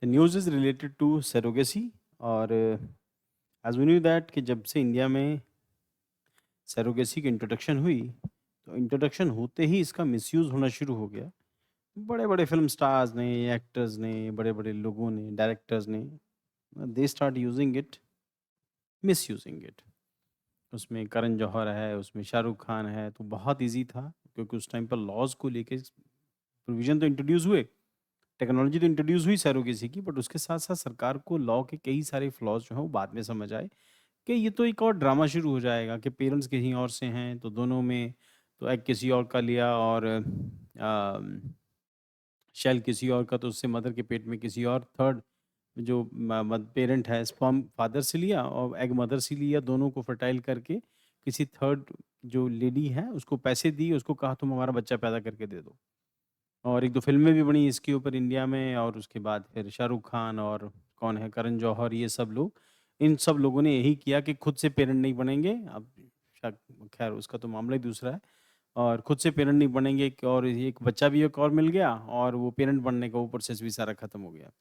The news is related to surrogacy और as we knew that कि जब से इंडिया में सरोगेसी की इंट्रोडक्शन हुई, तो इंट्रोडक्शन होते ही इसका मिसयूज़ होना शुरू हो गया। बड़े-बड़े फ़िल्म स्टार्स ने, एक्टर्स ने, बड़े-बड़े लोगों ने, डायरेक्टर्स ने they start using it, misusing it. उसमें करण जौहर है, उसमें शाहरुख खान है, तो बहुत ईज़ी था क्योंकि उस टाइम पर लॉज़ को लेके प्रोविज़न तो इंट्रोड्यूस हुए। टेक्नोलॉजी तो इंट्रोड्यूस हुई सरोगेसी की, बट उसके साथ-साथ सरकार को लॉ के कई सारे फ्लॉज़ जो हैं वो बाद में समझ आए कि ये तो एक और ड्रामा शुरू हो जाएगा कि पेरेंट्स कहीं और से हैं, तो दोनों में तो एग किसी और का लिया और शेल किसी और का, तो उससे मदर के पेट में किसी और थर्ड जो पेरेंट है स्पर्म फादर से लिया और एग मदर से लिया, दोनों को फर्टाइल करके किसी थर्ड जो लेडी है उसको पैसे दिए, उसको कहा तुम हमारा बच्चा पैदा करके दे दो। और 1-2 फ़िल्में भी बनी इसके ऊपर इंडिया में और उसके बाद फिर शाहरुख खान और कौन है करण जौहर, ये सब लोग, इन सब लोगों ने यही किया कि खुद से पेरेंट नहीं बनेंगे। अब शायद ख़ैर उसका तो मामला ही दूसरा है और खुद से पेरेंट नहीं बनेंगे कि और एक बच्चा भी एक और मिल गया और वो पेरेंट बनने का वो प्रोसेस भी सारा ख़त्म हो गया।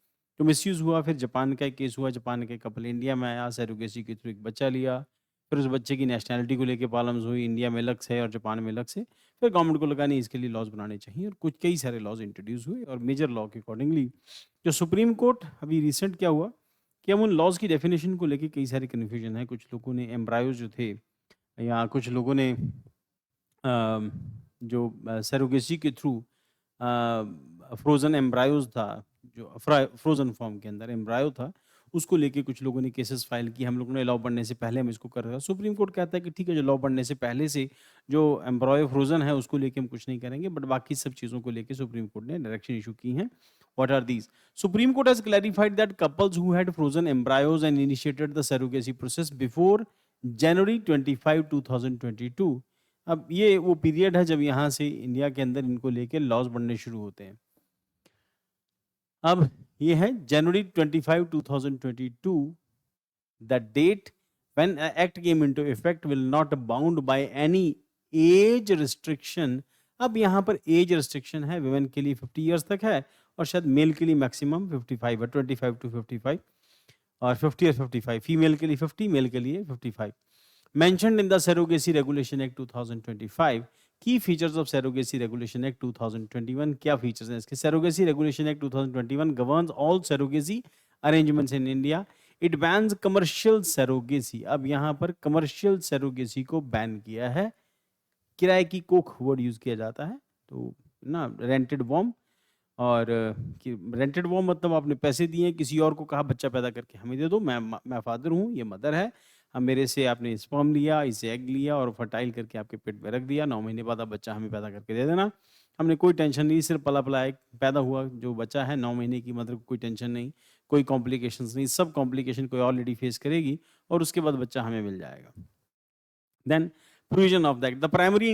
तो मिसयूज़ हुआ, फिर जापान का एक केस हुआ, जापान के कपल इंडिया में आया, सरोगेसी के थ्रू एक बच्चा लिया, फिर उस बच्चे की नेशनैलिटी को लेके प्रॉब्लम्स हुई, इंडिया में अलग से और जापान में अलग से। फिर गवर्नमेंट को लगा नहीं इसके लिए लॉज़ बनाने चाहिए और कुछ कई सारे लॉज़ इंट्रोड्यूस हुए और मेजर लॉ के अकॉर्डिंगली जो सुप्रीम कोर्ट अभी रिसेंट क्या हुआ कि अब उन लॉज़ की डेफिनिशन को लेके कई सारी कन्फ्यूजन है। कुछ लोगों ने एम्ब्रायोज़ जो थे या कुछ लोगों ने जो सरोगेसी के थ्रू फ्रोज़न एम्ब्रायोज़ था, जो फ्रोज़न फॉर्म के अंदर एम्ब्रायो था, उसको लेके कुछ लोगों ने केसेस फाइल किए। हम लोगों ने लॉ बनने से पहले हम इसको कर रहे हैं। सुप्रीम कोर्ट कहता है कि ठीक है, जो लॉ बनने से पहले से जो एम्ब्रायो फ्रोज़न है, उसको लेके हम कुछ नहीं करेंगे, बट बाकी सब चीज़ों को लेके सुप्रीम कोर्ट ने डायरेक्शन इश्यू की हैं। What are these? Supreme Court has clarified that couples who had frozen embryos and initiated the surrogacy process before January 25, 2022, अब ये वो पीरियड है जब यहाँ से इंडिया के अंदर इनको लेके लॉज़ बनने शुरू होते हैं। अब ये है जनवरी 25, 2022, the date when a act came into effect will not bound by any age restriction। अब यहाँ पर एज रिस्ट्रिक्शन है, विमेन के लिए 50 इयर्स तक है और शायद मेल के लिए मैक्सिमम 55 है, 25 टू 55 और 50 और 55, फीमेल के लिए 50, मेल के लिए 55। Mentioned in the surrogacy regulation act 2025। की features of surrogacy regulation act 2021, क्या फीचर्स हैं इसके? Surrogacy regulation act 2021 governs all surrogacy arrangements in India. It bans commercial surrogacy. अब यहाँ पर कमर्शियल सरोगेसी को बैन किया है। किराए की कोख वर्ड यूज़ किया जाता है, तो ना रेंटेड वॉर्म और कि रेंटेड वॉर्म मतलब आपने पैसे दिए, किसी और को कहा बच्चा पैदा करके हमें दे दो, मैं फादर हूँ, ये मदर है, अब मेरे से आपने स्पर्म लिया, इससे एग लिया और फर्टाइल करके आपके पेट में रख दिया, 9 महीने बाद आप बच्चा हमें पैदा करके दे देना। हमने कोई टेंशन नहीं, सिर्फ पला-पला एक पैदा हुआ जो बच्चा है 9 महीने की मदर को कोई टेंशन नहीं, कोई कॉम्प्लिकेशंस नहीं, सब कॉम्प्लिकेशन कोई और लेडी फेस करेगी और उसके बाद बच्चा हमें मिल जाएगा। Then provision of that. The primary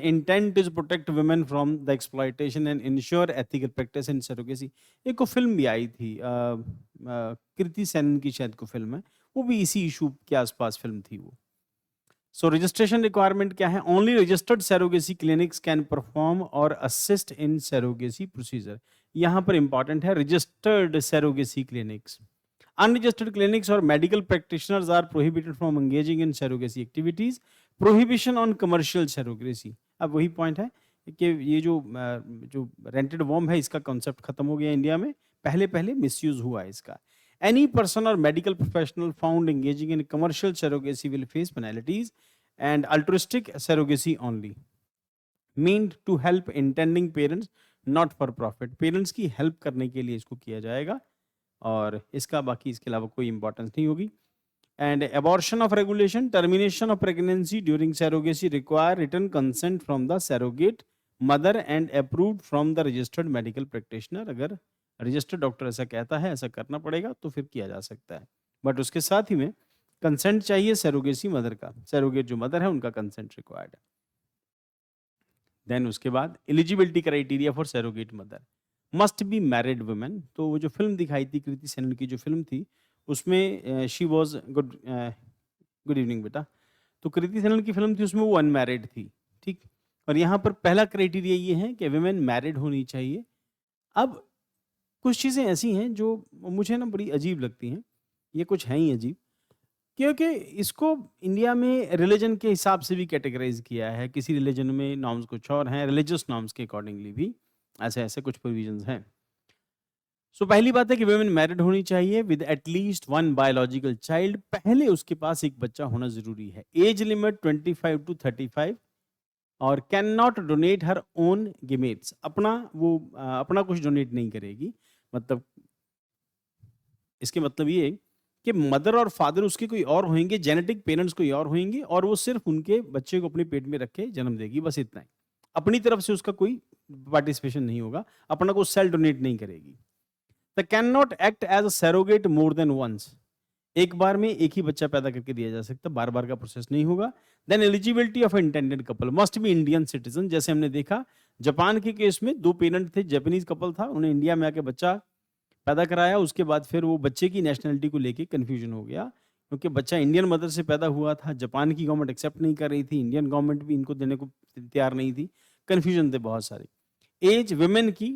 intent is protect women from the exploitation and ensure ethical practice in surrogacy। एक को फिल्म भी आई थी कृति सेनन की शायद को फिल्म है, वो भी इसी इशू के आसपास फिल्म थी वो। सो रजिस्ट्रेशन रिक्वायरमेंट क्या है? Only registered surrogacy clinics can perform और असिस्ट इन सरोगेसी प्रोसीजर। यहाँ पर इंपॉर्टेंट है registered surrogacy clinics. Unregistered clinics or medical practitioners are prohibited from engaging in surrogacy activities. Prohibition on commercial surrogacy। अब वही point है कि ये जो रेंटेड वॉर्म है इसका कॉन्सेप्ट खत्म हो गया इंडिया में, पहले मिसयूज हुआ है इसका। Any person or medical professional found engaging in commercial surrogacy will face penalties and altruistic surrogacy only meant to help intending parents not for profit। Parents की हेल्प करने के लिए इसको किया जाएगा और इसका बाकी इसके अलावा कोई इंपॉर्टेंस नहीं होगी। And abortion of regulation, termination of pregnancy during surrogacy require written consent from the surrogate mother and approved from the registered medical practitioner. अगर रजिस्टर्ड डॉक्टर ऐसा कहता है ऐसा करना पड़ेगा तो फिर किया जा सकता है, बट उसके साथ ही में कंसेंट चाहिए सरोगेसी मदर का, सरोगेट जो मदर है उनका कंसेंट रिक्वायर्ड है। देन उसके बाद eligibility criteria for surrogate mother must be married women. तो वो जो फिल्म दिखाई थी कृति सेनन की जो फिल्म थी उसमें शी वाज गुड इवनिंग बेटा, तो कृति सेनन की फिल्म थी उसमें वो अनमैरिड थी, ठीक। और यहाँ पर पहला क्राइटेरिया ये है कि वुमेन मैरिड होनी चाहिए। अब कुछ चीज़ें ऐसी हैं जो मुझे ना बड़ी अजीब लगती हैं, ये कुछ हैं ही अजीब, क्योंकि इसको इंडिया में रिलीजन के हिसाब से भी कैटेगराइज़ किया है, किसी रिलीजन में नॉर्म्स कुछ और हैं, रिलीजियस नॉर्म्स के अकॉर्डिंगली भी ऐसे-ऐसे कुछ प्रोविजंस हैं। सो पहली बात है कि वुमेन मैरिड होनी चाहिए with at least one biological child, पहले उसके पास एक बच्चा होना ज़रूरी है। एज लिमिट 25 टू 35 और can not donate her own gametes, अपना कुछ डोनेट नहीं करेगी। मतलब इसके मतलब ये कि मदर और फादर उसके कोई और होंगे, जेनेटिक पेरेंट्स कोई और होंगे और वो सिर्फ उनके बच्चे को अपने पेट में रख के जन्म देगी, बस इतना ही। अपनी तरफ से उसका कोई पार्टिसिपेशन नहीं होगा, अपना को सेल डोनेट नहीं करेगी। The can not act as a surrogate more than once, एक बार में एक ही बच्चा पैदा करके दिया जा सकता, बार बार का प्रोसेस नहीं होगा। Then eligibility of intended couple must be Indian citizen, जैसे हमने देखा जापान के केस में दो पेरेंट थे, जापानीज कपल था, उन्हें इंडिया में आके बच्चा पैदा कराया, उसके बाद फिर वो बच्चे की नेशनलिटी को लेके कंफ्यूजन हो गया, क्योंकि बच्चा इंडियन मदर से पैदा हुआ था, जापान की गवर्नमेंट एक्सेप्ट नहीं कर रही थी, इंडियन गवर्नमेंट भी इनको देने को तैयार नहीं थी, कंफ्यूजन थे बहुत सारे। एज वुमेन की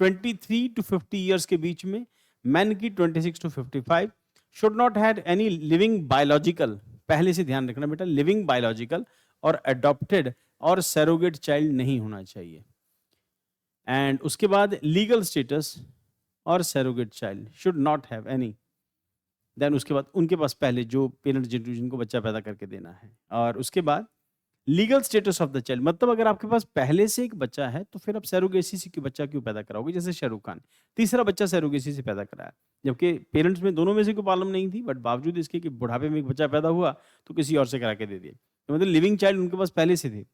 23 टू 50 ईयर्स के बीच में, मैन की 26 to 55, should not have any living biological, पहले से ध्यान रखना बेटा, लिविंग बायोलॉजिकल और अडॉप्टेड और सरोगेट चाइल्ड नहीं होना चाहिए। एंड उसके बाद लीगल स्टेटस और surrogate child should not have any. Then उसके बाद उनके पास पहले जो पेरेंट जिनको बच्चा पैदा करके देना है, और उसके बाद legal status of the child, मतलब अगर आपके पास पहले से एक बच्चा है तो फिर आप सरोगेसी से क्यों बच्चा क्यों पैदा कराओगे, जैसे शाहरुख खान तीसरा बच्चा सरोगेसी से पैदा कराया, जबकि पेरेंट्स में दोनों में से कोई प्रॉब्लम नहीं थी, बट बावजूद इसके कि बुढ़ापे में एक बच्चा पैदा हुआ तो किसी और से करा के दे दिया, तो मतलब लिविंग चाइल्ड उनके पास पहले से थे।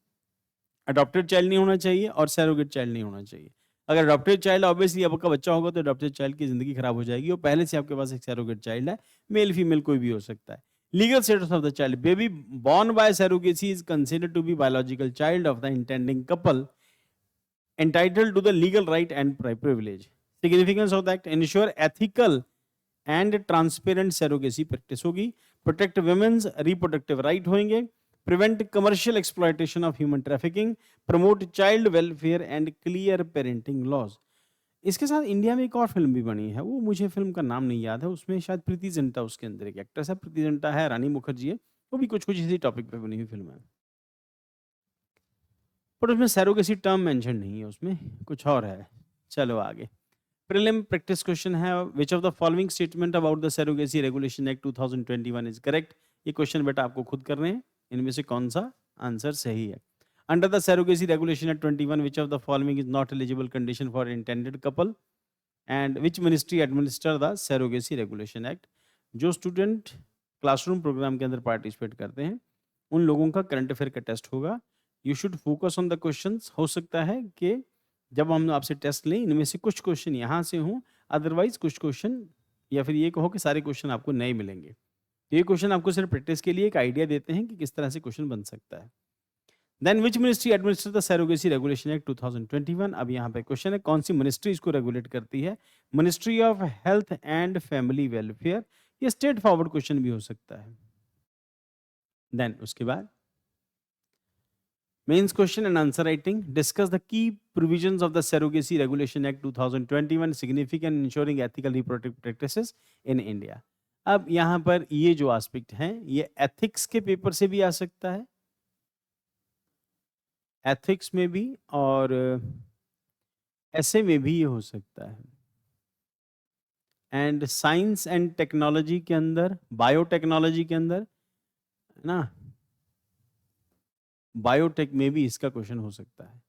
अडॉप्टेड चाइल्ड नहीं होना चाहिए और सरोगेट चाइल्ड नहीं होना चाहिए। अगर अडॉप्टेड चाइल्ड ऑब्वियसली आपका बच्चा होगा तो अडॉप्टेड चाइल्ड की जिंदगी खराब हो जाएगी, और पहले से आपके पास एक सरोगेट चाइल्ड है, मेल फीमेल कोई भी हो सकता है। Legal status of the child, baby born by surrogacy is considered to be biological child of the intending couple entitled to the legal right and privilege. Significance of the act, ensure ethical and transparent surrogacy practice होगी, protect women's reproductive right होंगे, prevent commercial exploitation of human trafficking, promote child welfare and clear parenting laws. इसके साथ India में एक और film भी बनी है, वो मुझे फिल्म का नाम नहीं याद है, उसमें शायद प्रीति जिंटा उसके अंदर एक एक्ट्रेस है, प्रीति जिंटा है, रानी मुखर्जी है, वो भी कुछ कुछ इसी टॉपिक पे बनी हुई फिल्म है, पर उसमें सरोगेसी टर्म मेंशन नहीं है, उसमें कुछ और है। चलो आगे, प्रीलिम प्रैक्टिस क्वेश्चन है, which of the following statement about the surrogacy regulation act 2021 is correct. ये क्वेश्चन बेटा आपको खुद करने हैं, इनमें से कौन सा आंसर सही है। Under the surrogacy regulation act 21, which of the following is not eligible condition for intended couple and which ministry administer the surrogacy regulation act. जो स्टूडेंट क्लासरूम प्रोग्राम के अंदर पार्टिसिपेट करते हैं उन लोगों का करंट अफेयर का टेस्ट होगा, you should focus on the questions. हो सकता है कि जब हम आपसे टेस्ट लें इनमें से कुछ क्वेश्चन यहाँ से हों, अदरवाइज कुछ क्वेश्चन, या फिर ये कहो कि सारे क्वेश्चन आपको नए मिलेंगे। तो ये क्वेश्चन आपको सिर्फ प्रैक्टिस के लिए एक आइडिया देते हैं कि किस तरह से क्वेश्चन बन सकता है। Then which ministry administer the surrogacy regulation act 2021। अब यहाँ पे क्वेश्चन है कौन सी मिनिस्ट्री इसको रेगुलेट करती है। Ministry of health and family welfare. ये स्ट्रेट फॉरवर्ड क्वेश्चन भी हो सकता है। देन उसके बाद mains question and answer writing, discuss the key provisions of the surrogacy regulation act 2021, significant ensuring ethical reproductive practices in India. अब यहाँ पर ये जो एस्पेक्ट हैं ये एथिक्स के पेपर से भी आ सकता है, एथिक्स में भी, और ऐसे में भी ये हो सकता है, एंड साइंस एंड टेक्नोलॉजी के अंदर, बायोटेक्नोलॉजी के अंदर, है ना, बायोटेक में भी इसका क्वेश्चन हो सकता है।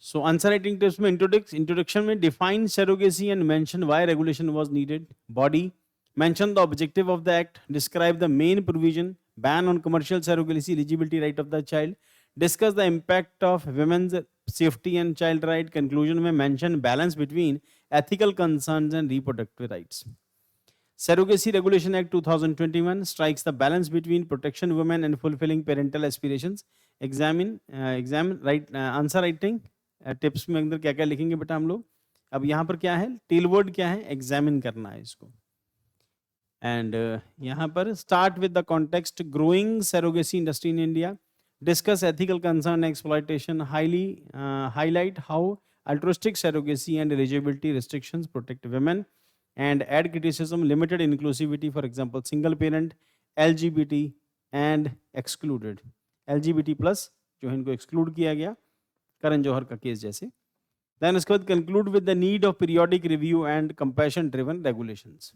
सो आंसर राइटिंग टेस्ट में इंट्रोडक्शन में define surrogacy and mention why regulation was needed. Body, mention the objective of the act, describe the main provision, ban on commercial surrogacy, eligibility right of the child, discuss the impact of women's safety and child right. Conclusion में mention balance between ethical concerns and reproductive rights. Surrogacy Regulation Act 2021 strikes the balance between protection women and fulfilling parental aspirations. Examine answer writing tips में अंदर क्या क्या लिखेंगे बेटा हम लोग। अब यहाँ पर क्या है, टेल वर्ड क्या है, एग्जामिन करना है इसको। एंड यहाँ पर start with the context, growing surrogacy industry in India, discuss ethical concern exploitation, highlight how altruistic surrogacy and eligibility restrictions protect women, and add criticism, limited inclusivity, for example, single parent, LGBT and excluded, LGBT plus जो है इनको exclude किया गया करण जौहर का case जैसे. Then उसके बाद conclude with the need of periodic review and compassion driven regulations.